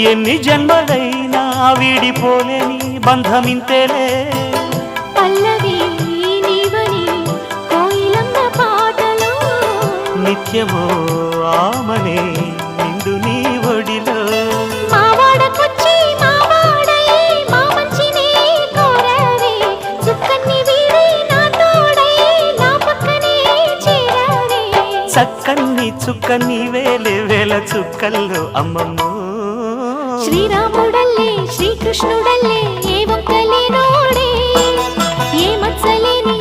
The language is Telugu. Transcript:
ఎన్ని జన్మలైనా వీడిపోలేని బంధమింతేలే పల్లవి నీవని కోయిలమ్మ పాటలో నిత్యమో ఆమనే నిండు నీ ఒడిలో మావాడకొచ్చి మావాడై మా మంచినే కోరవే చుక్కన్ని వీడి నా తోడై నా పక్కనే చేరవే చక్కన్ని చుక్కన్ని వేలే వేల చుక్కల్లో అమ్మమ్మో శ్రీరాముడల్లే శ్రీకృష్ణుడల్లే ఏ ఒక్కలేనోడే ఏ మచ్చలేని